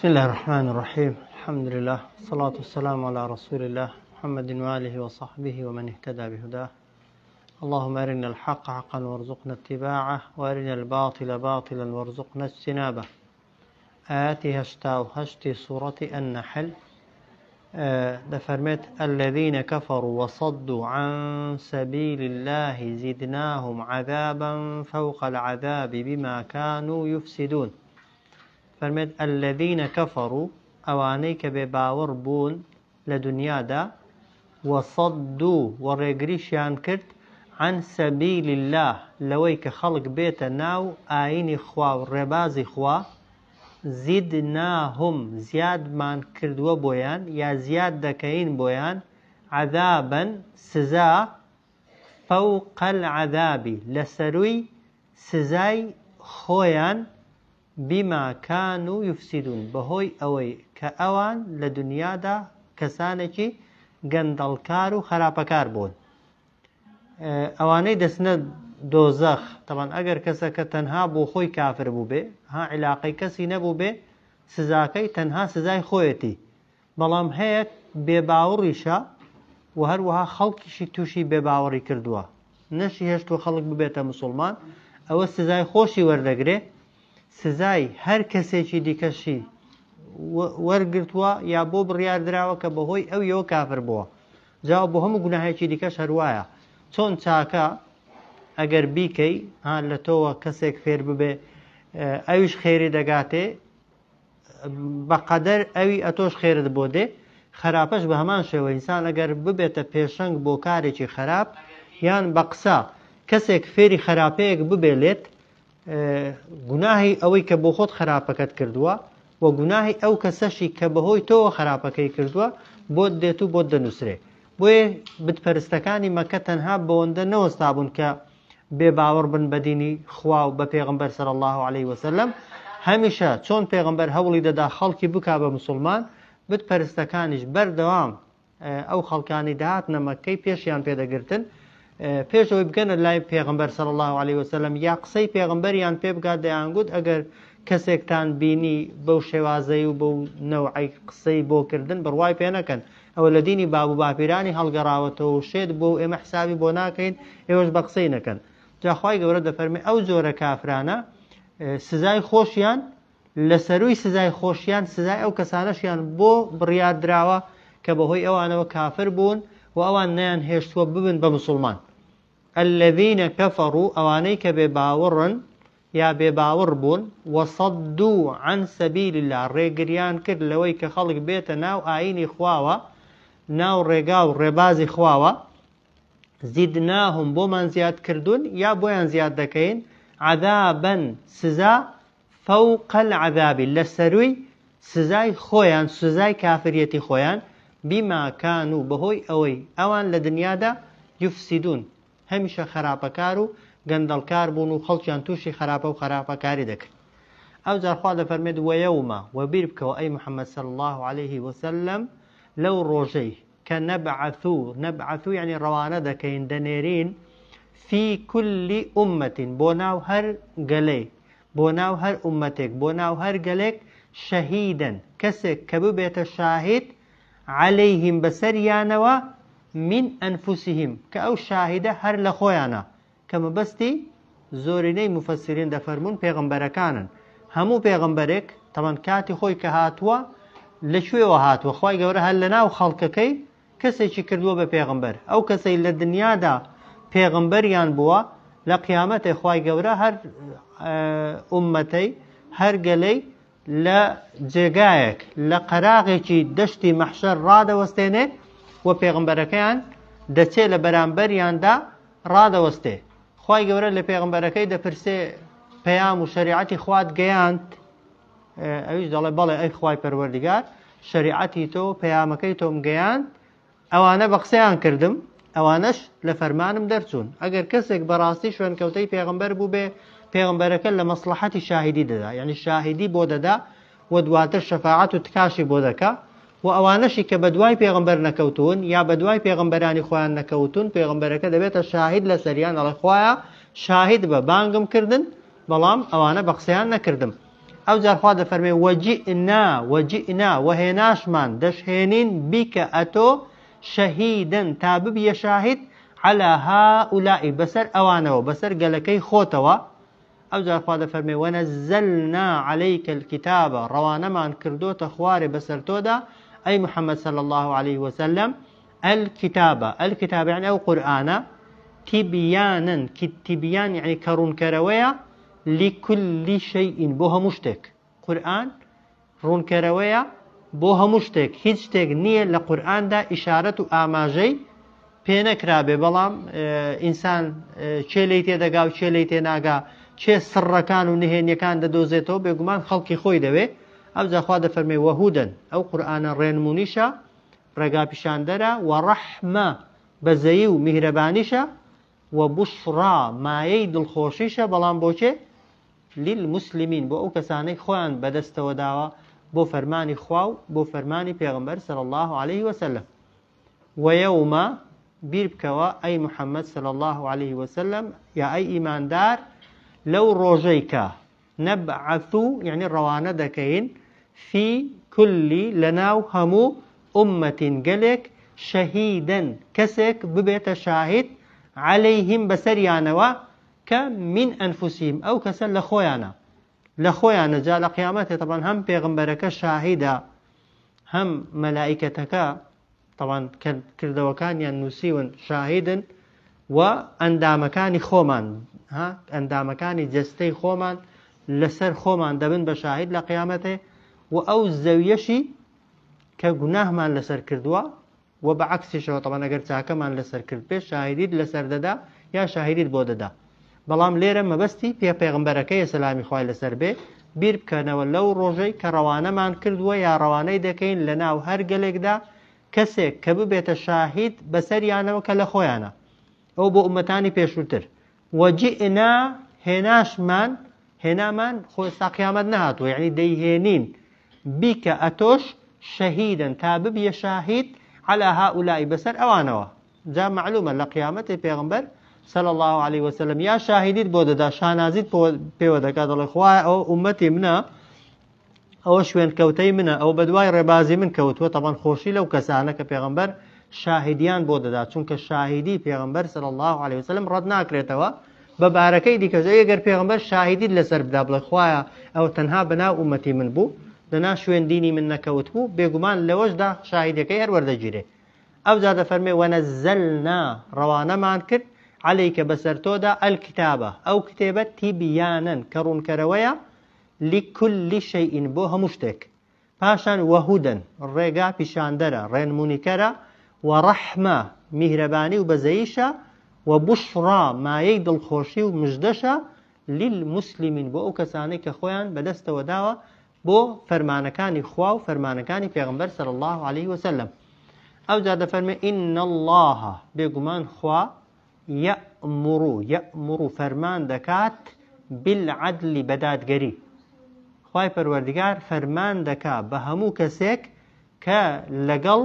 بسم الله الرحمن الرحيم. الحمد لله والصلاة والسلام على رسول الله محمد وآله وصحبه ومن اهتدى بهداه. اللهم أرنا الحق حقا وارزقنا اتباعه وأرنا الباطل باطلا وارزقنا اجتنابه. آياتي هشتي سورة النحل دفرمت الذين كفروا وصدوا عن سبيل الله زدناهم عذابا فوق العذاب بما كانوا يفسدون. فرمت الذين كفروا أوانيك بباور بون لدنيا دا وصدوا ورقريشيان كرت عن سبيل الله لويك خلق بيت ناو آيني خوا وربازي خوا زدناهم زياد من كردوا بويان يا زياد دكين بويان عذابا سزا فوق العذاب لسروي سزاي خويان بما كانوا يفسدون بهوي أوي كأوان لدنيا دا كسانكي قندلكار وخرابكار بون اواني دسنا دوزخ. طبعا اگر کسا تنها بو خوي كافر بو بي ها علاقي كسي نبو بي سزاكي تنها سزاي خويتي بلام هيك بباوريشا وهروها خلقشي توشي بباوري كردوا نشي هشتو خلق ببيتا مسلمان او سزاي خوشي وردقري سزاي هر كسيشي دي كشي ورقرتوا يا بو بريار دراوة كبهوي او يو كافر بوا جاو بهم قناهيشي دي كش هروايا چۆن چاکە ئەگەر بیکەی لە تۆوە کەسێک فێر ببێ ئەویش خێری دەگاتێ بەقەدەر ئەوی ئەتۆش خێرت بۆ دێ خراپەش بە هەمان شێوە ئینسان ئەگەر ببێتە پێشەنگ بۆ کارێکی خراپ یان بە قسە کەسێک فێری خراپەیەک ببێلێت گوناهی ئەوەی کە بۆ خۆت خراپەکەت کردووە و گوناهی ئەو کەسەشی کە بەهۆی تۆوە خراپەکەی کردووە بۆت دێت و بۆت دەنووسرێ. بۆیە بتپەرستەکانی مەکە تەنها بەوەندە نەوەستا بوون کە بێباوەڕ بن بە دینی خوا و بە پێغەمبەر صلی الله عليه وسلم. هەمیشە چۆن پێغەمبەر هەوڵی دەدا خەڵکی بکا بە مسلمان بتپەرستەکانیش بەردەوام ئەو خەڵکانی داهاتنە مەکەی پێشیان پێدەگرتن پێشەوەی بگەنە لای پێغەمبەر صلی الله عليه وسلم یا قسەی پێغەمبەریان پێ بگات دەیانگوت ئەگەر کەسێکتان بینی بەو شێوازەی و بەو نەوعی قسەی بۆ کردن بڕوای پێ نەکەن ئەوە لە دینی باب و باپیرانی هەڵگەڕاوەتەوە و شێت بۆ ئێمە حسابی بۆ ناکەین ئێوەش بە قسەی نەکەن. جاخوای گەورە دەفەرمێ ئەو جۆرە کافرانە سزای خۆشیان لەسەروی سزای خۆشیان سزای ئەو کەسانەشیان بۆ بڕیار دراوە کە بەهۆی ئەوانەوە کافر بوون و ئەوان نەیان هێشتووە ببن بە مسلمان. الذين كفروا ئەوانەی کە بێباوەڕن یا بێباوەڕ بوون وصدوا عن سبيل الله ڕێگریان کرد لەوەی کە خەڵک بێتە ناو ئاینی خواوە ناو ڕێگا و ڕێبازی خواوە زیدناهم بۆمان زیاد کردوون یا بۆیان زیاد دەکەین عذابا سزا فوق العذاب لەسەروی سزای خۆیان سزای کافریەتی خۆیان بما كانوا بەهۆی ئەوەی ئەوان لە دنیادا یفسیدون هەمیشە خراپەکار و گەندەڵکار بوون و خەڵکیان تووشی خراپە و خراپەکاری دەکرد. ئەو جارخوا دەفەرمێت وەیەومە وەبیر بکەوە ئەی محەممەد صلی الله عليه وسلم لەو ڕۆژەی کە نەبعەثوو یعنی ڕەوانە دەکەین دەنێرین فی کولی ئومەتین بۆ ناو هەر گەلەی بۆ ناو هەر ئومەتێک بۆ ناو هەر گەلێک شەهیدەن کەسێک کە ببێتە شاهید عەلەیهیم بەسەریانەوە من ئەنفوسیهم کە ئەو شاهیدە هەر لە خۆیانە کە مەبەستی زۆرینەی مفەسرین دەفەرمون پێغەمبەرەکانن. هەموو پێغەمبەرێک تەمەن کاتی خۆی کە هاتووە لەکوێوە هاتووە خوای گەورە هەر لە ناو خەڵکەکەی کەسێکی کردووە بە پێغەمبەر ئەو کەسەی لە دنیادا پێغەمبەریان بووە لە قیامەتێ خوای گەورە هەر ئومەتەی هەر گەلەی لە جێگایەک لە قەراغێکی دەشتی مەحشەر ڕادەوەستێنێ و پێغەمبەرەکەیان دەچێت لە بەرامبەریاندا ڕادەوەستێ. خوای گەورە لە پێغەمبەرەکەی دەپرسێ پەیام و شەریعەتی خوات گەیاند ئەویش دەڵێ بەڵێ ئەی خوای پەروەردگار شەریعەتی تۆ پەیامەکەی تۆم گەیاند ئەوانە بە قسەیان کردم ئەوانەش لە فەرمانم دەرچوون. ئەگەر کەسێک بەڕاستی شوێنکەوتەی پێغەمبەر بوو بێ پێغەمبەرەکە لە مەسلحەتی شاهیدی دەدا یعنی شاهیدی بۆ دەدا و دواتر شەفاعەت و تکاشی بۆ دەکا و ئەوانەشی کە بە دوای پێغەمبەر نەکەوتون یا بە دوای پێغەمبەرانی خۆیان نەکەوتون پێغەمبەرەکە دەبێتە شاهید لە سەریان دەڵێ خوایە شاهید بە بانگم کردن بەڵام ئەوانە بە قسەیان نەکردم. ئەو جار خوا دەفەرمێ وەجئنا وهێناشمان دەشهێنین بیکە ئەتۆ شەهیدن تا ببیە شاهید على هؤلاء بەسەر ئەوانەوە بەسەر گەلەکەی خۆتەوە. ئەو جار خوا دەفەرمێ وەنەزەلنا عەلەیکە الکتابە ڕەوانەمان کردۆتە خوارێ بەسەر تۆدا ئەی محەممەد صلی الله عليه وسلم الكتاب يعني أو قرآن تبيانا تبيان يعني كرونكروية لكل شيء بوها مشتك قرآن رونكروية بوها مشتك هیچ شتێک نییە لە قورئاندا ئیشارەت و ئاماژەی پێ نەکرابێ بەڵام ئینسان چێ لی تێدەگا و چێ لی تێناگا چێ سڕەکان و نهێنیەکان دەدۆزێتەوە بێگومان خەڵکی خۆی دەوێ. ئەو جا خوا دەفەرمێ وەهودەن ئەو قورئانە ڕێنمونیشە ڕێگا پیشاندەرە و ڕەحمە بەزەیی و میهرەبانیشە و بوشڕا مایەی دڵخۆشیشە بەڵام بۆچێ للمسلمین بۆ ئەو کەسانەی خۆیان بەدەستەوە داوە بۆ فەرمانی خوا و بۆ فەرمانی پێغەمبەر صلی الله عليه وسلم. وەیەومە بیر بکەوە ئەی محەممەد صلی الله عليه وسلم یا ئەی ئیماندار لەو ڕۆژەی کە نەبعەثو یعنی ڕەوانە دەکەین فی کولی لەناو هەموو ئومەتین گەلێک شەهیدەن کەسێک ببێتە شاهید عەلەیهیم بەسەریانەوە کە من ئەنفوسیهم ئەو کەسە لە خۆیانە جا لە قیامەتێ طبعا هەم پێغمبەرەکە شاهیدە هەم مەلائیکەتەکە طبعا کردەوەکانیان نووسیون شاهیدن و ئەندامەکانی خۆمان ئەندامەکانی جەستەی خۆمان لەسەر خۆمان دەبن بە شاهید لە قیامەتێ و ئەو زەویەشی کە گوناهمان لەسەر کردووە و بەعەکسیشەوە طبعا ئەگەر چاکەمان لەسەر کرد پێ شاهیدیت لەسەر دەدا یا شاهیدیت بۆ دەدا. بەڵام لێرە مەبەستی پێغمبەرەکەی سەلامی خوای لەسەر بێ بیر بکەنەوە لەو ڕۆژەی کە ڕەوانەمان کردووە یا ڕەوانەی دەکەین لە ناو هەر گەلێکدا کەسێک کە ببێتە شاهید بەسەریانەوە کە لە خۆیانە ئەو بۆ ئومەتانی پێشووتر. وەجئنا هێنامان خۆستا قیامەت نەهاتووە یعنی دەیهێنین بیکە ئەتۆش شەهیدن تا ببیە شاهید على هؤلاء بەسەر ئەوانەوە. جا معلومە لە قیامەتێ پێغمبەر صلى الله عليه وسلم یا شاهدیت بۆ دەدا شانازیت پێوە دەکات دەڵێ خوای ئەو ئومەتی منە ئەوە شوێن کەوتەی منە ئەو بەدوای ڕێبازی من کەوتووە. طبعا خۆشی لەو کەسانە کە پێغمبەر شاهدیان بۆ دەدا چونکە شاهدی پێغمبەر صلى الله عليه وسلم ڕەت ناکرێتەوە بەبارەکەی دیکەژە ئەگەر پێغمبەر شاهدیت لەسەر بدا بڵێ خوایە ئەو تەنها بەناو ئومەتی من بوو لەنا شوێن دینی من نەکەوت بوو بێگومان لەوەشدا شاهدەکەی هەر وەردەگیرێ. ئەو جا دەفەرمێ وەنەزەلنا ڕەوانەمان کرد عليك بسرتودا الكتابة أو كتابة تبيانا كرون كروية لكل شيء بوها مشتك باشان وهدى الرقا بشاندرة رين منكرة ورحمة مهرباني وبزيشة وبشرى ما يد الخوشي ومجدشة للمسلمين بو كساني كخوان بدست وداوة بو فرمانكاني خواو فرمانكاني پیغمبر صلى الله عليه وسلم. أو جاد فرمي إن الله بيقمان خوا يأمر فرمان دكات بالعدل بدادگەری خوای پەروەردگار فەرمان دەکا بە هەموو کەسێک کە لەگەڵ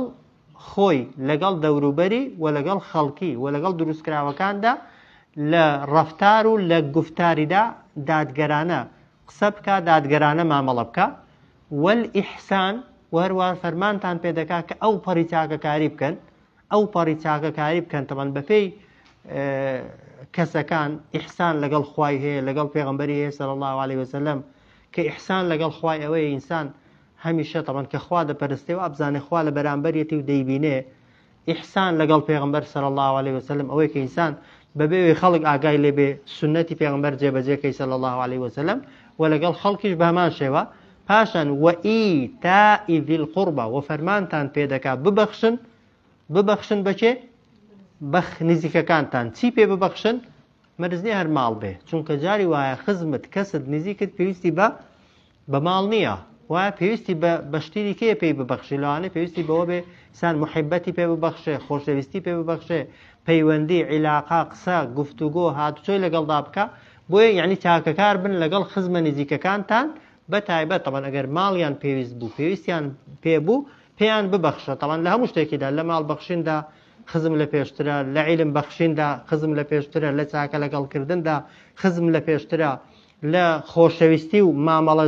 خۆی لەگەڵ دەوروبەری و لەگەڵ خەڵکی و لەگەڵ دروستکراوەکاندا لە ڕەفتار و لە گفتاریدا دادگەرانە قسە بکە دادگەرانە مامەڵە بکە والئیحسان و هەروە فەرمانتان پێ دەکا کە ئەو پەڕی چاکەکاری بکەن تەمان بەپێی کەسەکان ئیحسان لەگەڵ خوای هەیە لەگەڵ پێغەمبەری هەیە صلی الله عليه وسلم کە ئیحسان لەگەڵ خوای ئەوەیە ئینسان هەمیشە طبعا کە خوا دەپەرستێ و ئەبزانێ خوا لە بەرامبەرێتی و دەیبینێ. ئیحسان لەگەڵ پێغەمبەر صلی الله عليه وسلم ئەوەیە کە ئینسان بەبێ خەڵک ئاگای لێبێ سنەتی پێغەمبەر جێبەجێکەی صلی الله عليه وسلم و لەگەڵ خەڵکیش بە هەمان شێوە. پاشان وئیتاء ذی القوربى و فەرمانتان پێ دەکا ببەخشن بەچێ بەخ نزیکەکانتان چی پێ ببەخشن مەرزنی هەر ماڵ بێ چونکە جاری وایە خزمت کەست نزیکت پێویستی بە ماڵ نییە وایە پێویستی بە شتێکی کێ پێی ببەخشی لەوانەیە پێویستی بەوە بێ سان محبەتی پێ ببەخشێ خۆشەویستی پێ ببەخشێ پەیوەندی عیلاقا قسە گفتوگۆ هاتوچۆی لەگەڵدا بکە بۆیە یعنی چاکەکار بن لەگەڵ خزمە نزیکەکانتان بە تایبەت طبعا ئەگەر ماڵیان پێویست بوو پێویستیان پێبوو پێیان ببەخشە طبعا لە هەموو شتێکیدا لە ماڵ بەخشیندا خزم لە پێشترە لە عیلم بەخشیندا خزم لە پێشترە لە چاکە لەگەڵکردندا خزم لە پێشترە لە خۆشەویستی و مامەڵە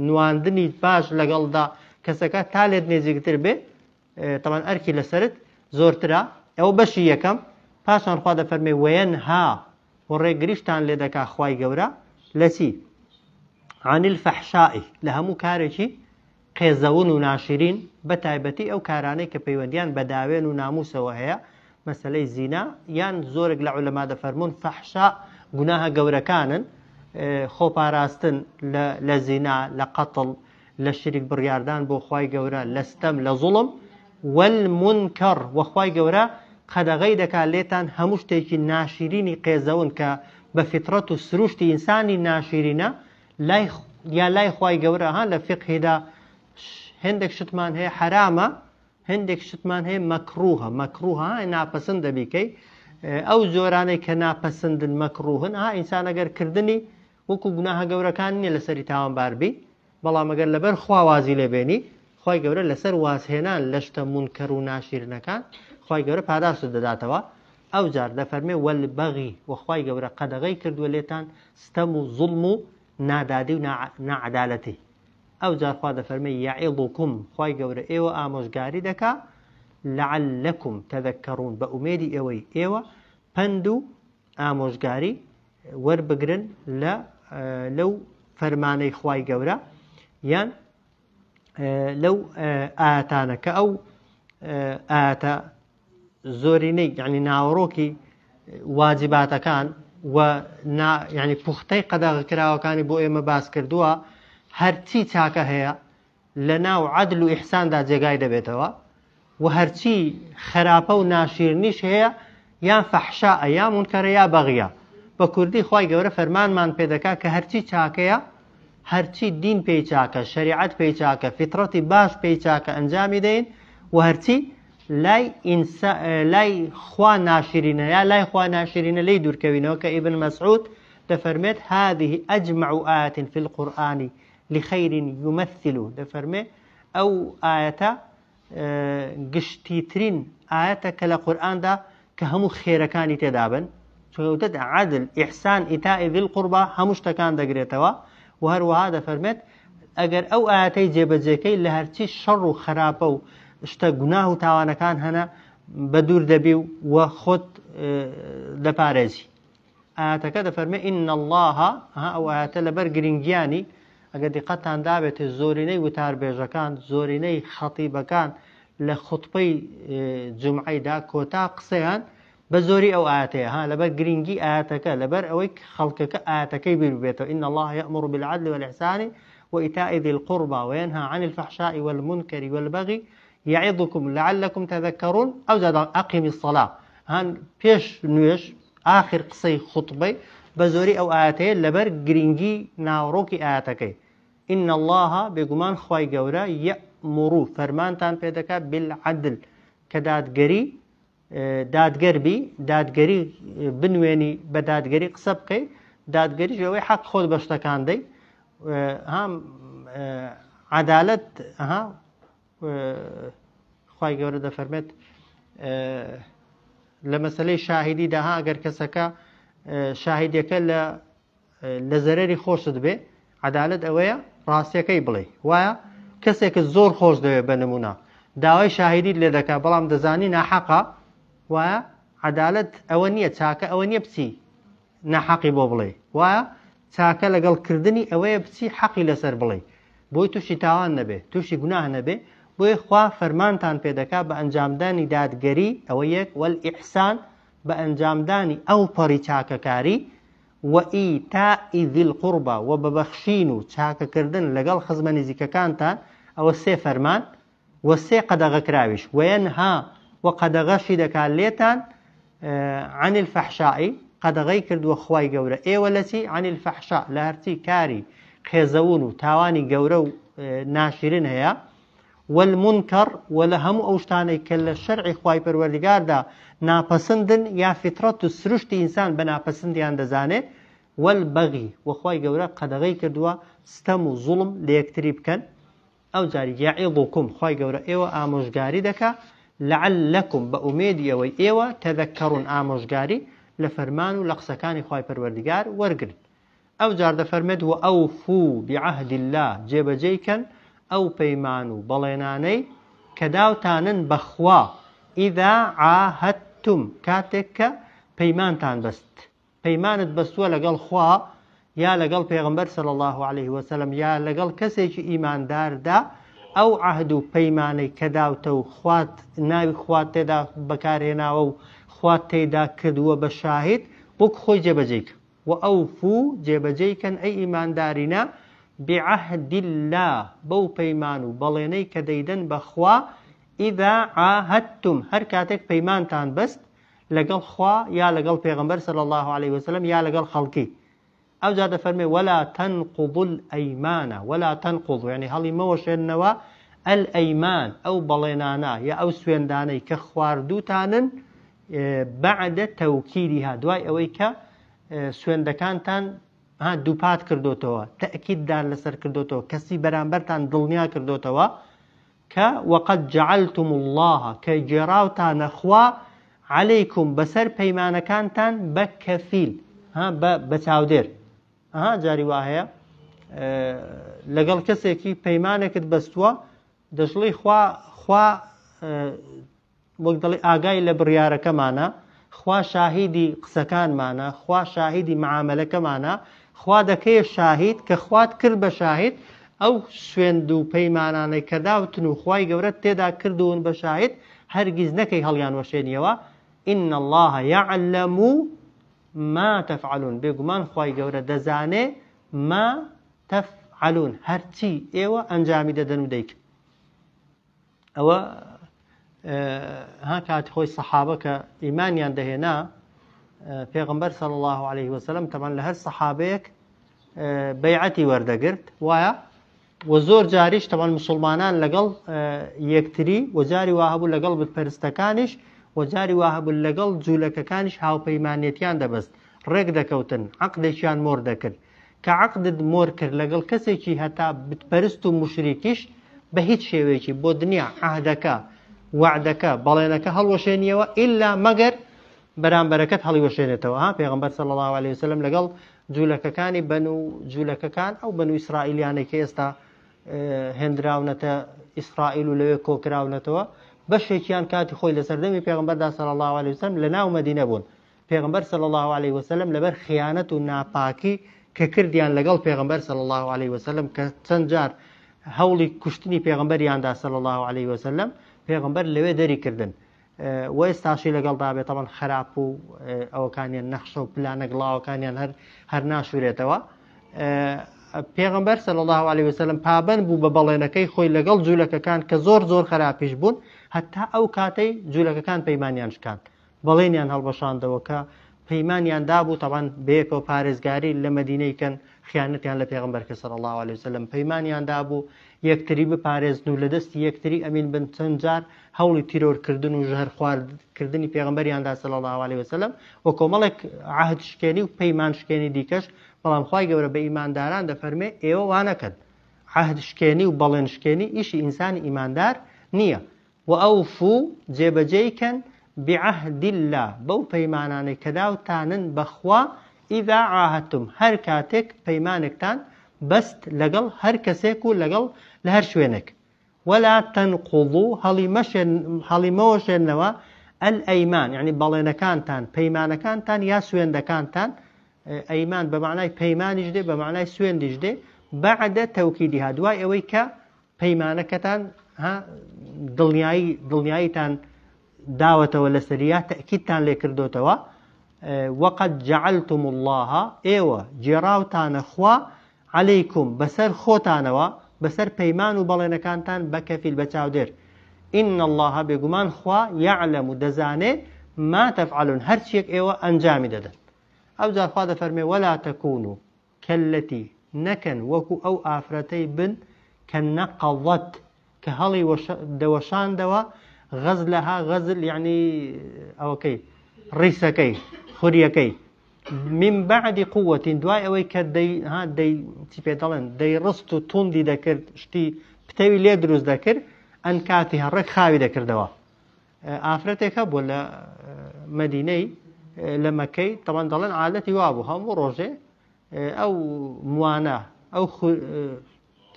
نواندنی باش لەگەڵدا کەسەکە تا لێت نێزیکتر بێ تەمان ئەرکی لەسرت زۆرترە ئەوە بەشی یەکەم پاشان خوا دەفەرمێ وەینها و ڕێگریشتان لێ دەکا خوای گەورە لە چی عن الفەحشاء لە هەموو کارێکی قێزەون و ناشرین بە تایبەتی ئەو کارانەی کە پەیوەندیان بە داوێن و ناموسەوە هەیە مەسەلەی زینا یان زۆرێک لە عولەما دەفەرمون فەحشا گوناهە گەورەکانن خۆپاراستن لە زینا لە قەتڵ لە شریک بڕیاردان بۆ خوای گەورە لە ستەم لە زوڵم والمنکەڕ وەخوای گەورە قەدەغەی دەکات لێتان هەموو شتێکی ناشرینی قێزەون کە بە فیترەت و سروشتی ئینسانی ناشرینە یا لای خوای گەورە ها لە فقهیدا هەندێک شتمان هەیە حرامە هەندێک شتمان هەیە مەکروهە ناپەسند دەبیکەی ئەو زۆرانەی کە ناپەسندن مەکروهن ها ئینسان ئەگەر کردنی وەکو گوناهە گەورەکان نییە لەسەری تاوانباربی بەڵام ئەگەر لەبەر خوا وازی لێبێنی خوای گەورە لەسەر وازهێنان لە شتە مونکەر و ناشرینەکان خوای گەورە پاداشت دەداتەوە ئەو جار دەفەرمێ وەلبەغی وەخوای گەورە قەدەغەی کردووە لێتان ستەم و زوڵم و نادادی و نەعەدالەتی ئەو جار خوا دەفەرمێ یەعیظکم خوای گەورە ئێوە ئامۆژگاری دەکا لەعەلەکم تەذەکەڕون بە ئومێدی ئێوەی ئێوە پند و ئامۆژگاری وەربگرن لەو فەرمانەی خوای گەورە یان لەو ئاەتانە کە ئەو ئاەتە زۆرینەی یعنی ناوەڕۆکی واجباتەکان و یعنی پوختەی قەدەغەکراوەکانی بۆ ئێمە باس کردووە هەرچی چاکە هەیە لە ناو عەدل و ئیحساندا جێگای دەبێتەوە و هەرچی خراپە و ناشیرنیش هەیە یان فەحشاءە یا مونکەرە یا بەغیە بە کوردی خوای گەورە فەرمانمان پێ دەکات کە هەرچی چاکەیە هەرچی دین پێی چاکە شەریعەت پێی چاکە فیترەتی باش پێی چاکە ئەنجامی دەین و هەرچی لای خوا ناشرینە یا لای خوا ناشرینە لی دوورکەوینەوە کە ئیبن مەسعود دەفەرمێت هذه أجمع آية في القرآن لخير يمثل دەفەرمێ ئەو ئاەتە گشتیترین ئاەتە کە لە قورئاندا کە هەموو خێرەکانی تێدا بن چونکە عەدل ئیحسان ئیتائی ذی القوربا هەموو شتەکان دەگرێتەوە و هەروەها دەفەرمێت ئەگەر ئەو ئاەتەی جێبەجێکەی لە هەرچی شەڕ و خراپە و شتە گوناه و تاوانەکان هەنە بە دوور دەبی و خۆت دەپارێزی ئاەتەکە دەفەرمێ ئین الله ئەو ئاەتە لەبەر گرنگیانی ئەگەر دیقەتان دابێتێ زۆرینەی وتاربێژەکان زۆرینەی خەتیبەکان لە خوتبەی جومعەیدا کۆتا قسەیان بە زۆری ئەو ئاەتەیە لەبەر گرنگی ئاەتەکە لەبەر ئەوەی خەڵکەکە ئاەتەکەی بیر بێتەوە ئین الله یأمر بالعدل والإحسان وإيتاء ذي القربى وينهى عن الفحشاء والمنكر والبغي يعظكم لعلكم تذكرون أو زاد أقم الصلاة هان بيش نويش آخر قصي خطبة بزوري أو آياتين لبر جرينجي ناوروكي آياتكي إن الله بيقمان خواي قورا يأمرو فرمانتان بيدكا بالعدل كدادگري دادگربي دادگري بنويني بدادگري قصبكي دادگري جوي حق خود بشتكان دي هم عدالت خوای گەورە دەفەرمێت لە مەسەلەی شاهیدی داها ئەگەر کەسەکە شاهیدەکە لە زەرەری خۆشت بێ عەدالەت ئەوەیە ڕاستیەکەی بڵێ وایە کەسێک زۆر خۆش دەوێت بە نمونە داوای شاهیدیت لێ دەکات بەڵام دەزانی ناحەقە وایە عەدالەت ئەوە نییە چاکە ئەوە نییە بچی ناحەقی بۆ بڵێ وایە چاکە لەگەڵ کردنی ئەوەیە بچی حەقی لەسەر بڵێ بۆی تووشی تاوان نەبێ تووشی گوناه نەبێ بۆی خوا فەرمانتان پێدەکا بە ئەنجامدانی دادگەری ئەوە یەک والئیحسان بە ئەنجامدانی ئەو پەڕی چاکەکاری و ئیتائی ذی القوربا و بەبەخشین و چاکەکردن لەگەڵ خزمە نزیکەکانتان ئەوە سێ فەرمان و سێ قەدەغەکراویش وەینها و قەدەغەشی دەکات لێتان عن الفەحشاء قەدەغەی کردووە خوای گەورە ئێوە لەچی عن الفەحشاء لە هەرچی کاری خێزەون و تاوانی گەورە و ناشرین هەیە والمنکر ولا هەموو ئەو شتانەی کە لە شەرعی خوای پەروەردگاردا ناپەسندن یا فیترەت و سروشتی ئینسان بە ناپەسندیان دەزانێت والبەغی وەخوای گەورە قەدەغەی کردووە ستەم و زوڵم لە یەکتری بکەن ئەو جاری یەعیظکم خوای گەورە ئێوە ئامۆژگاری دەکا لەعەلەکم بە ئومێدی ئەوەی ئێوە تەذەکەڕون ئامۆژگاری لە فەرمان و لە قسەکانی خوای پەروەردگار وەرگرن ئەو جار دەفەرمێت و ئەوفوا بعهد الله جێبەجێیکەن ئەو پەیمان و بەڵێنانەی کە داوتانن بەخوا ئیذا عاهدتم کاتێک کە پەیمانتان بەست پەیمانت بەستووە لەگەڵ خوا یا لەگەڵ پێغەمبەر صلی الله عليه وسلم یا لەگەڵ کەسێکی ئیمانداردا ئەو عهد و پەیمانەی کە داوتە و خوات ناوی خوات تێدا بەکارهێناوە و خوات تێدا کردووە بە شاهید وەک خۆی جێبەجێیکە و ئەوفوا جێبەجێیکەن ئەی ئیماندارینە بعهد الله بەو پەیمان و بەڵێنەی کە دەیدەن بەخوا ئیذا عاهدتم هەر کاتێک پەیمانتان بەست لەگەڵ خوا یا لەگەڵ پێغەمبەر صلی الله عليه وسلم یا لەگەڵ خەڵکی ئەو جا دەفەرمێ ولا تنقضوا الأيمان ولا تنقضوا يعني هەڵی مەوەشێننەوە الأيمان ئەو بەڵێنانە یا ئەو سوێندانەی کە خواردووتانن بعد تەوکیدها دوای ئەوەی کە سوێندەکانتان دووپات کردوتەوە تەئکیددان لەسەر کردوتەوە کەسی بەرامبەرتان دڵنیا کردوتەوە کە وقد جعلتم الله کە جێراوتانە خوا عليكم بەسەر پەیمانەکانتان بە کەفیل بە چاودێر جاری وا هەیە لەگەڵ کەسێکی پەیمانێکت بەستووە دەژڵی خوا وەک دەڵێ ئاگای لە بڕیارەکەمانە خوا شاهیدی قسەکانمانە خوا شاهیدی معاملەکەمانە خوا دەکەیە شاهید کە خوات کرد بە شاهید ئەو سوێند و پەیمانانەی کە داوتن و خوای گەورە تێدا کردوون بە شاهید هەرگیز نەکەی هەڵیان وەشێنیەوە إن الله يعلم ما تفعلون بێگومان خوای گەورە دەزانێ ما تفعلون هەرچی ئێوە ئەنجامی دەدەن و دەیکن ئەوە کاتی خۆی سەحابە کە ئیمانیان دەهێنا پێغەمبەر صلی الله عليه وسلم تەمان لە هەر سەحابەیەک بەیعەتی وەردەگرت وایە و زۆر جاریش تەمان مسلمانان لەگەڵ یەکتری و جاری وا هەبوو لەگەڵ بتپەرستەکانیش و جاری وا هەبوو لەگەڵ جوولەکەکانیش هاوپەیمانێتیان دەبەست ڕێک دەکەوتن عەقدێکیان مۆر دەکرد کە عەقدت مۆر کرد لەگەڵ کەسێکی هەتا بتپەرست و مشریکیش بە هیچ شێوەیەکی بۆ دنیا عەهدەکە وعدەکە بەڵێنەکە هەڵوەشێنیەوە ئیلا مەگەر بەرامبەرەکەت هەڵی وەشێنێتەوە پێغەمبەر صلی الله عليه وسلم لەگەڵ جوولەکەکانی بەنو جوولەکەکان ئەو بەنو ئیسرائیلیانەی کە ئێستا هێنراونەتە ئیسرائیل و لەوێ کۆکراونەتەوە بەشێکیان کاتی خۆی لە سەردەمی پێغەمبەردا صلی الله عليه وسلم لە ناو مەدینە بوون پێغەمبەر صلی الله عليه وسلم لەبەر خیانەت و ناپاکی کە کردیان لەگەڵ پێغەمبەر صلی الله عليه وسلم کە چەند جار هەوڵی کوشتنی پێغەمبەریاندا صلی الله عليه وسلم پێغەمبەر لەوێ دەری کردن و ئێستاشی لەگەڵدا بێت تەمان خراپ و ئەوەکانیان نەخشە و پلانە گڵاوەکانیان هەر ناشورێتەوە پێغەمبەر صلی الله عليه وسلم پابەند بوو بە بەڵێنەکەی خۆی لەگەڵ جوولەکەکان کە زۆر خراپیش بوون هەتا ئەو کاتەی جوولەکەکان پەیمانیان شکاند بەڵێنیان هەڵبەشاندەوە کە پەیمانیان دابوو تەمان بەیەکەوە پارێزگاری لە مەدینەیکەن خیانەتیان لە پێغەمبەر کە صلی الله عليه وسلم پەیمانیان دابوو یەکتری بپارێزن و لە دەستی یەکتری ئەمین بن چەند جار هەوڵی تیرۆرکردن و ژەهر خواردکردنی پێغەمبەریاندا صلی الله عليه وسلم و کۆمەڵێک عەهد شکێنی و پەیمان شکێنی دیکەش بەڵام خوای گەورە بە ئیمانداران دەفەرمێ ئێوە وانەکەن عەهد شکێنی و بەڵێن شکێنی ئیشی ئینسانی ئیماندار نییە و ئەوفوا جێبەجێیکەن بعهد الله بەو پەیمانانەی کە داوتانن بەخوا ئیذا عاهدتم هەر کاتێک پەیمانێکتان بەست لەگەڵ هەر کەسێک و لەگەڵ لە هەر شوێنێک ولا تنقضوا هەڵی مەوەشێننەوە الأيمان يعني بەڵێنەکانتان پەیمانەکانتان یا سوێندەکانتان ئەیمان بە معنای پەیمانیش دێ بە معنای سوێندیش دێ بعد تەوکیدها دوای ئەوەی کە پەیمانەکەتان دڵنیاییتان داوەتەوە لەسەریا تەئکیدتان لێ کردوتەوە وقد جعلتم الله ئێوە جێراوتانە خوا عليكم بەسەر خۆتانەوە بەسەر پەیمان و بەڵێنەکانتان بە کەفیل بە چاودێر إن الله بێگومان خوا يعلم دەزانێ ما تفعلون هەرچیەک ئێوە ئەنجامی دەدەن ئەو جار خوا دەفەرمێ ولا تكونوا كالتي نەکەن وەکو ئەو ئافرەتەی بن کە نەقەضەت کە هەڵی دەوەشاندەوە غەزلەها غەزل یعنی ئەوەکەی ڕیسەکەی خوریەکەی من بعد قوة دوای ئەوەی کە چی پێ دەڵێن دەیڕست و توندی دەکرد شتی پتەوی لێ دروست دەکرد ئەن کاتی هەڕێک خاوی دەکردەوە ئافرەتێکە بۆ لە مەدینەی لە مەکەی تەمان دەڵێن عادەتی وا بوو هەموو ڕۆژێ ئەو موانە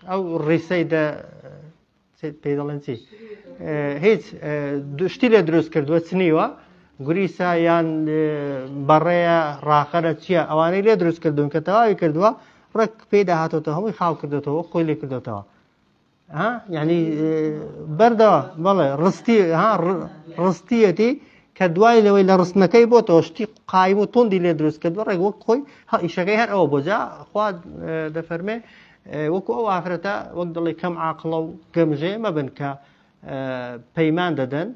ئەو ڕیسەی پێ دەڵێن چی هیچ شتی لێ دروست کردووە چنیوە گوریسا یان بەڕێیە ڕاخەرە چییە ئەوانەی لێ دروست کردوون کە تەواوی کردووە ڕێک پێدا هاتۆتە هەمووی خاو کردێتەوە خۆی لێ کردێتەوە یعنی بەردەوە بەڵێ ڕستیەتی کە دوای لەوەی لە ڕستنەکەی بۆتەوە شتی قایم و توندی لێ دروست کردووە ڕێک وەک خۆی ئیشەکەی هەر ئەوە بۆ جا خوا دەفەرمێ وەکو ئەو ئافرەتە وەک دەڵێ کەم عاقڵە و گەمژێ مەبن کە پەیمان دەدەن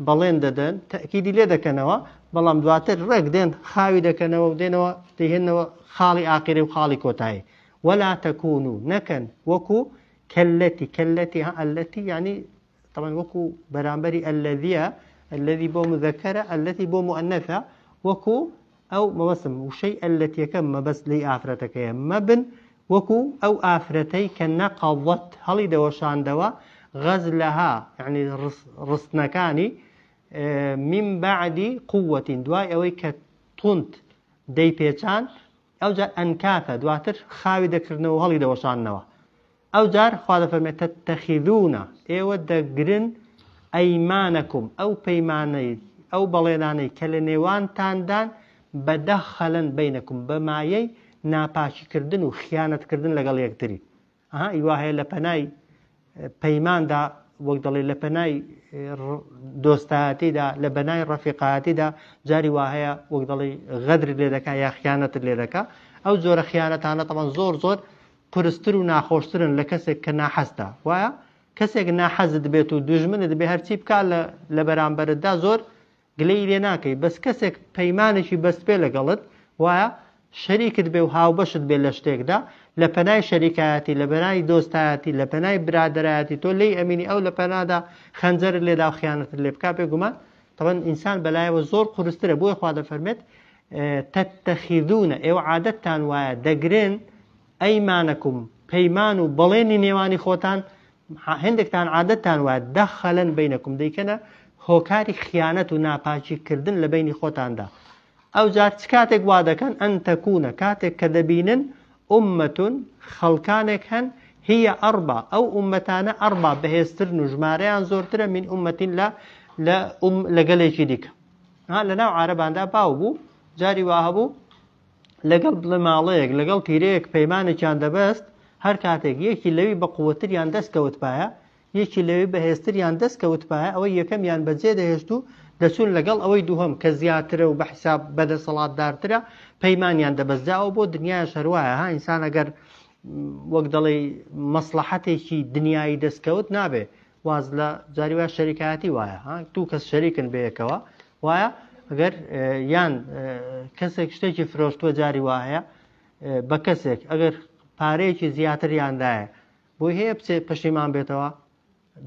بەڵێن دەدەن تەکیدی لێ دەکەنەوە بەڵام دواتر ڕێک دێن خاوی دەکەنەوە و دێنەوە دەهێنەوە خاڵی ئاخیری و خاڵی کۆتایی ولا تكونوا نەکەن وەکو كالتي التي يعني طبعا وكو برامبري الذي بو مذكرة التي بو مؤنثة وكو أو موسم وشيء التي كم بس لي آفرتك مبن وكو أو آفرتي كنقضت هلي دوشان دوا غزلها يعني رصنكاني من بعد قوة دواي أوي كتونت دي بيتان أو جاء أنكاثة دواتر خاوي دكرنو هلي دوشان نوا أو جار خواذا فرمي تتخذون إيوة دقرن أيمانكم أو بيماني أو بليناني كالنيوان تاندان بدخلا بينكم بمايي ناپاشی کردن و خیانت کردن لەگەڵ یەکتری ئیوا هەیە لە پەنای پەیماندا وەک دەڵێ لە پەنای دۆستایەتیدا لە بەنای ڕەفیقایەتیدا جاری وا هەیە وەک دەڵێ غەدر لێ دەکا یا خیانەت لێ دەکا ئەو جۆرە خیانەتانە تەمان زۆر قورستر و ناخۆشترن لە کەسێک کە ناحەزدا وایە کەسێک ناحەزت بێت و دوژمنت بێ هەرچی بکات لە بەرامبەرتدا زۆر گلەی لێ ناکەی بەس کەسێک پەیمانێکی بەست پێ لەگەڵت وایە شەریکت بێ و هاوبەشت بێ لە شتێکدا لە پەنای شەریکایەتی لە پەنای دۆستایەتی لە پەنای برادەرایەتی تۆ لی ئەمینی ئەو لە پەنادا خەنجەرت لێدا و خیانەتت لێ بکا پێگومان طبعا ئینسان بەلایەوە زۆر قورسترە بۆیە خوا دەفەرمێت تتەخیذونە ئێوە عادەتتان وایە دەگرن ئەیمانەکم پەیمان و بەڵێنی نێوانی خۆتان هەندێکتان عادەتتان وایە دەخەلەن بینەکم دەیکەنە هۆکاری خیانەت و ناپاچیکردن لە بینی خۆتاندا ئەو جار چ کاتێک وا دەکەن ئەن تەکوونە کاتێک کە دەبینن ئوممەتون خەڵکانێک هەن هي أربع أو أمتان أربع بهستر نجماريان زورتر من أمتين لا لقليشي ديك لنا عربان دا باو بو جاري واهبو لقل بلماليك لقل تيريك بيماني كان دا بست هر كاتيك يكي لوي بقوتر يان دست كوت بايا يكي لوي بهستر يان دست كوت بايا أو يكم يان بزيده هشتو دسون لقل أوي دوهم كزياتر وبحساب بدا صلاة دارتر بيمان يان دا بزاو بو دنيا شروايا ها إنسان أقر وەک دەڵێ مەسلحەتێکی دنیای دەستکەوت نابێ واز لە جاری وایە شەریکایەتی وایە دوو کەس شەریکن بەیەکەوە وایە ئەگەر یان کەسێک شتێکی فرۆشتووە جاری وایە بە کەسێک ئەگەر پارەیەکی زیاتر یاندایە بۆی هەیە بچێت پەشیمان بێتەوە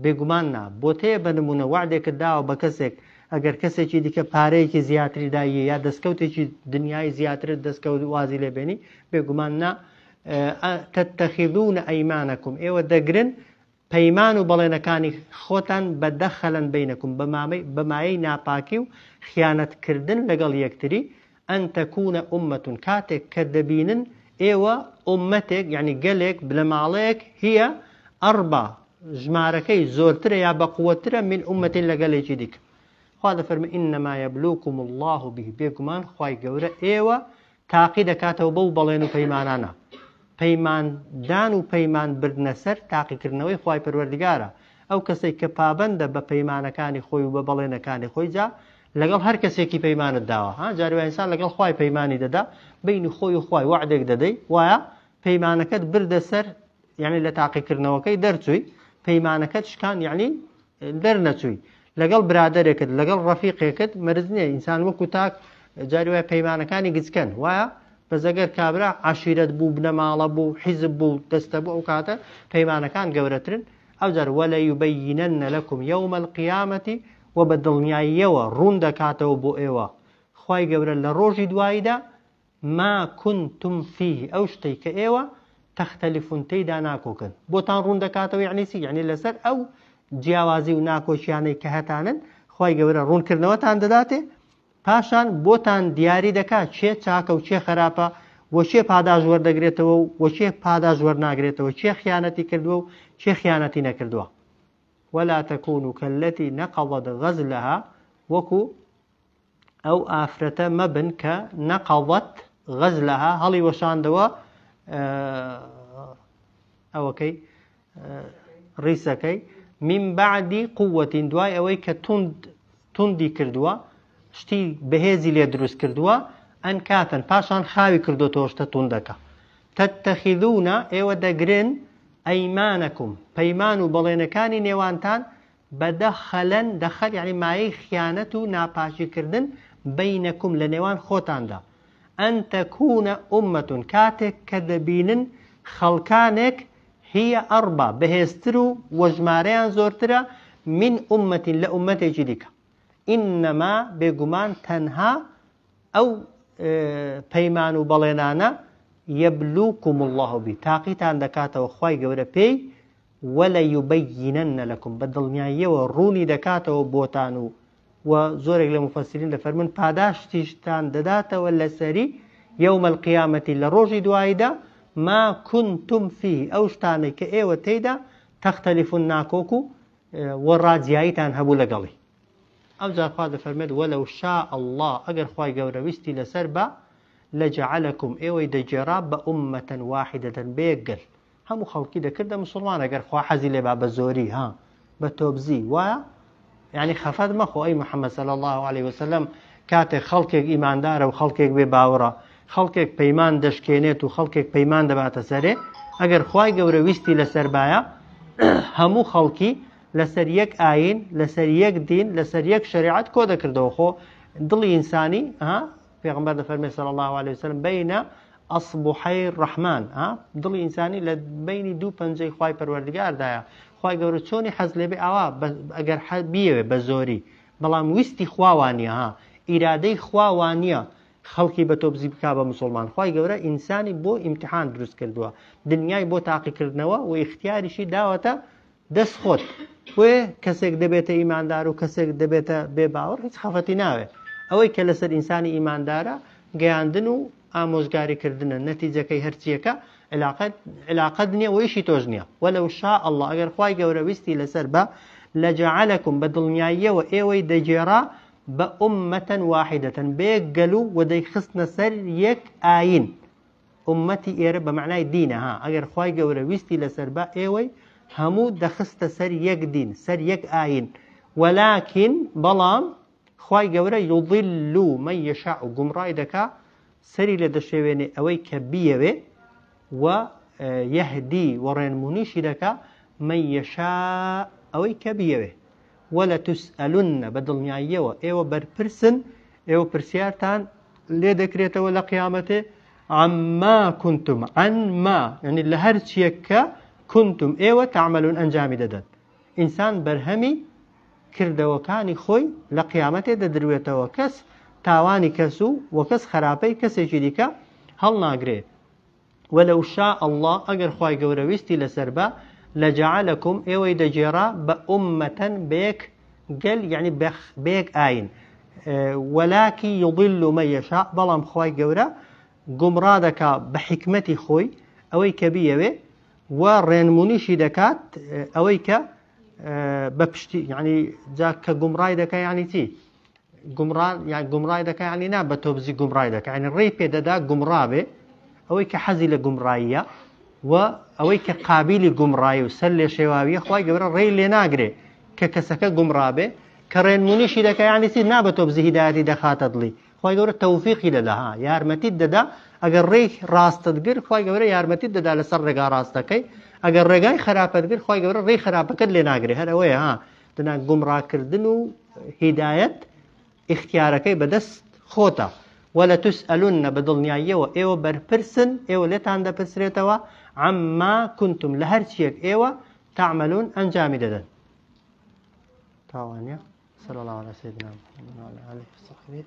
بێگومان نا بۆ تەیە بە نمونە وعدێکت داوە بە کەسێک ئەگەر کەسێکی دیکە پارەیەکی زیاتری دایە یا دەستکەوتێکی دنیای زیاترت دەستکەوت وازی لێبێنی بێگومان نا تتخذون أيمانكم إيوة دقرن بيمان وبلينكاني خوتان بدخلا بينكم بماي ناپاكي خيانة كردن لقل يكتري أن تكون أمة كاتك كدبينن إيوة أمتك يعني قلك بلماليك هي أربع جماركي زورتر يا بقوتر من أمة لقل يجدك هذا فرم إنما يبلوكم الله به بيكمان خواي قورة إيوة تاقيد كاتو بو بلينو بيمانانا پەیمان دان و پەیمان بردنە سەر تاقیکردنەوەی خوای پەروەردگارە ئەو کەسێک کە پابەندە بە پەیمانەکانی خۆی و بە بەڵێنەکانی خۆی جا لەگەڵ هەر کەسێکی پەیمانت داوە جاروای ئینسان لەگەڵ خوای پەیمانی دەدا بینی خۆی و خوای وعدێک دەدەی وایە پەیمانەکەت بردە سەر یعنی لە تاقیکردنەوەکەی دەرچووی پەیمانەکەت شکان یعنی دەرنەچووی لەگەڵ برادەرێکت لەگەڵ ڕەفیقێکت مەرج نییە ئینسان وەکو تاک جاروای پەیمانەکانی گچکەن وایە بەزەگەر کابرا عشیرەت بوو بنەماڵە بوو حیزب بوو دەستە بوو ئەو کاتە پەیمانەکان گەورەترن ئەو جار وەلە یوبەینەنە لەکم یەومە القیامەتی و بە دڵنیاییەوە ڕوون دەکاتەوە بۆ ئێوە خوای گەورە لە ڕۆژی دواییدا ما كنتم فيه ئەو شتەی کە ئێوە تەختەلیفون تێیدا ناکۆکن بۆتان ڕوون دەکاتەوە یعنی چی یعنی لەسەر ئەو جیاوازی و ناکۆچیانەی کە هەتانن خوای گەورە ڕوونکردنەوەتان دەداتێ پاشان بۆتان دیاری دەکات چێ چاکە و چێ خراپە وەچێ پاداش وەردەگرێتەوە و وەچێ پاداش وەرناگرێتەوە، چێ خیانەتی کردووە و چێ خیانەتی نەکردووە. ولا تكونوا كالتي نقضت غزلها وكو أو آفرة مبن كنقضت غزلها هلي وشاندوا أو كي ريسكي من بعد قوة دواي أوي كتندي كردوا شتي بهزي لي دروس كردوا أن كاتن باشان خاوي كردو توشتا تندكا تتخذون ايو دقرن أيمانكم بيمانو بلينكاني نيوانتان بدخلا دخل يعني معي خيانة ناپاشي كردن بينكم لنيوان خوتان دا أن تكون أمة كاتك كدبين خلقانك هي أربع بهسترو وجماريان زورترا من أمة لأمة جديك إنما بقمان تنها أو بيمانو بلينانا يبلوكم الله به تاقيتان دكاته وخواي قورا بي ولا يبينن لكم بدل نهاية وروني دكاته وبوتانو وزورك للمفسرين لفرمون پاداش تشتان دداته ولا سري يوم القيامة لروجي دوايدا ما كنتم فيه أوشتاني كأيوة تيدا تختلفون ناكوكو والراجيايتان هبو لقلي أو زار خواهد فرمد ولو شاء الله أقر خواهي قورا ويستي لسربا لجعلكم ايوه دجراب بأمة واحدة بيقل همو خلقي ده كده مسلمان اگر خواه حزي لبا بزوري ها بتوبزي ويا يعني خفاد مخو اي محمد صلى الله عليه وسلم كاتي خلقك ايمان داره وخلقك بباورا خلقك بيمان دشكينيت وخلقك بيمان دبات سري اگر خواه قورا ويستي لسربايا همو خلقي لسريك آين لسريك دين لسريك شريعت كودا كردو خو ضلي انساني ها پیغمبر فرمي صلى الله عليه وسلم بين أصبحي الرحمن دڵی ئینسانی لە بینی دوو پەنجەی خوای پەروەردگار دایە خوای گەورە چۆنی حەز لێ بێ ئەوا ئەگەر بیەوێ بە زۆری بەڵام ویستی خواوانیە ئیرادەی خواوانیە خەڵکی بە تۆبزی بکا بە مسلمان خوای گەورە ئینسانی بۆ ئیمتحان دروست کردووە دنیای بۆ تاقیکردنەوە و اختیاریشی داوەتە دەست خۆت وێ کەسێک دەبێتە ئیماندار و کەسێک دەبێتە بێباوەڕ هیچ خەفەتی ناوێ ئەوەی کە لەسەر ئینسانی ئیماندارە گەیاندن و ئامۆژگاریکردنە نەتیجەکەی هەرچیەکە علاقەت نییە و ئیشی تۆش نییە وەلەو شاء الله ئەگەر خوای گەورە ویستی لەسەر بە لەجەعەلەکم بە دڵنیاییەوە ئێوەی دەجێڕا بە ئوممەتەن واحیدەتەن بێگەل و وەدەیخستنە سەر یەک ئاین ئوممەتی ئێرە بە معنای دینە ئەگەر خوای گەورە ویستی لەسەر بە ئێوەی هەموو دەخستە سەر یەک دین سەر یەک ئاین وەلاکن بەڵام خوای گەورە یضل من یشاء و گومڕای دەکا سەری لە دەشێوێنێ ئەوەی کە بیەوێ و یەهدی و ڕێنمونیشی دەکا من یشاء ئەوەی کە بیەوێ وەلەتوسئەلوونە بە دڵنیاییەوە ئێوە بەرپرسن ئێوە پرسیارتان لێ دەکرێتەوە لە قیامەتێ عما كنتم عن ما يعني لە هەر چیەک کە كنتم ئێوە تعملون ئەنجامی دەدەن ئینسان بەرهەمی کردەوەکانی خۆی لە قیامەتێ دەدروێتەوە کەس تاوانی کەس و کەس خراپەی کەسێکی دیکە هەڵ ناگرێت وەلەو شاء الله ئەگەر خوای گەورە ویستی لەسەر بە لەجەعەلەکم ئێوەی دەجێڕا بە ئوممەتەن بەیەک گەل یعنی بەیەک ئاین وەلاکی یضل من یشاء بەڵام خوای گەورە گومڕا دەکا بە حیکمەتی خۆی ئەوەی کە بیەوێ و ڕێنمونیشی دەکات ئەوەی کە بەپشتی یعنی جا کە گومڕای دەکا یعنی چی گومڕای دەکا یعنی نا بە تۆبزی گومڕای دەکا یعنی ڕێی پێدەدا گومڕابێ ئەوەی کە حەزی لە گومڕاییە و ئەوەی کە قابلی گومڕایی و سەر لێ شێواویە خوای گەورە ڕێی لێ ناگرێ کە کەسەکە گومڕابێ کە ڕێنمونیشی دەکا یعنی چی نا بە تۆبزی هیدایەتی دەخاتە دڵی خوای گەورە تەوفیقی دەدا یارمەتیت دەدا ئەگەر ڕێی ڕاستت گر خوای گەورە یارمەتیت دەدا لەسەر ڕێگا ڕاستەکەی ئەگەر ڕێگای خراپەت گر خوای گەورە ڕێی خراپەکەت لێ ناگرێ هەر ئەوەیە دەنا گومڕاکردن و هیدایەت اختیارەکەی بەدەست خۆتە وەلەتوسئەلوونە بە دڵنیاییەوە ئێوە بەرپرسن ئێوە لێتان دەپرسرێتەوە عما كنتم لە هەر چیەک ئێوە تعملون ئەنجامی دەدەن تاوانە صلى الله على سيدنا محمد وعلى آله وصحبه